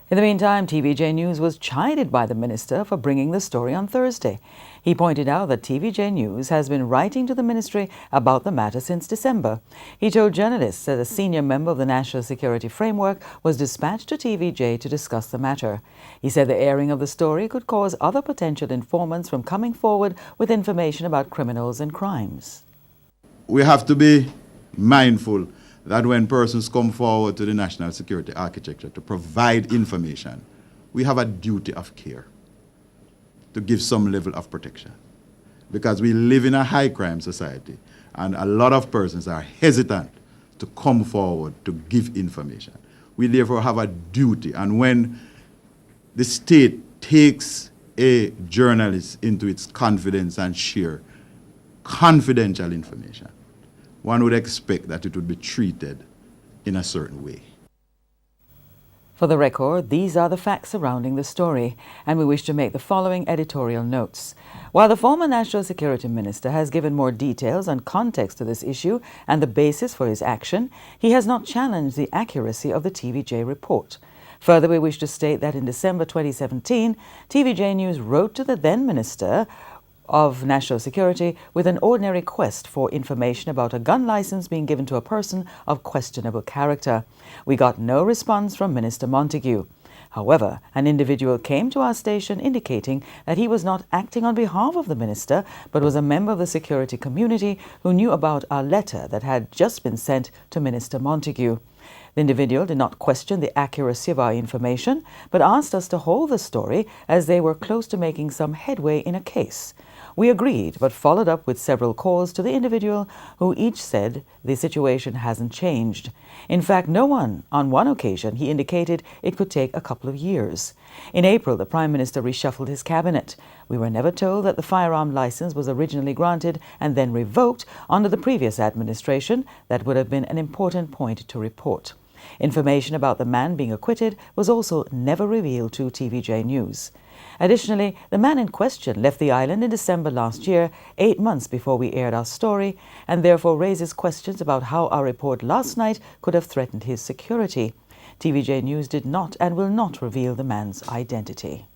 In the meantime, TVJ News was chided by the minister for bringing the story on Thursday. He pointed out that TVJ News has been writing to the ministry about the matter since December. He told journalists that a senior member of the National Security Framework was dispatched to TVJ to discuss the matter. He said the airing of the story could cause other potential informants from coming forward with information about criminals and crimes. We have to be mindful that when persons come forward to the national security architecture to provide information, we have a duty of care to give some level of protection. Because we live in a high crime society and a lot of persons are hesitant to come forward to give information. We therefore have a duty, and when the state takes a journalist into its confidence and share confidential information, one would expect that it would be treated in a certain way. For the record, these are the facts surrounding the story, and we wish to make the following editorial notes. While the former National Security Minister has given more details and context to this issue and the basis for his action, he has not challenged the accuracy of the TVJ report. Further, we wish to state that in December 2017, TVJ News wrote to the then Minister of National Security with an ordinary request for information about a gun license being given to a person of questionable character. We got no response from Minister Montague. However, an individual came to our station indicating that he was not acting on behalf of the minister, but was a member of the security community who knew about our letter that had just been sent to Minister Montague. The individual did not question the accuracy of our information, but asked us to hold the story as they were close to making some headway in a case. We agreed, but followed up with several calls to the individual who each said the situation hasn't changed. In fact, on one occasion, he indicated it could take a couple of years. In April, the Prime Minister reshuffled his cabinet. We were never told that the firearm license was originally granted and then revoked under the previous administration. That would have been an important point to report. Information about the man being acquitted was also never revealed to TVJ News. Additionally, the man in question left the island in December last year, 8 months before we aired our story, and therefore raises questions about how our report last night could have threatened his security. TVJ News did not and will not reveal the man's identity.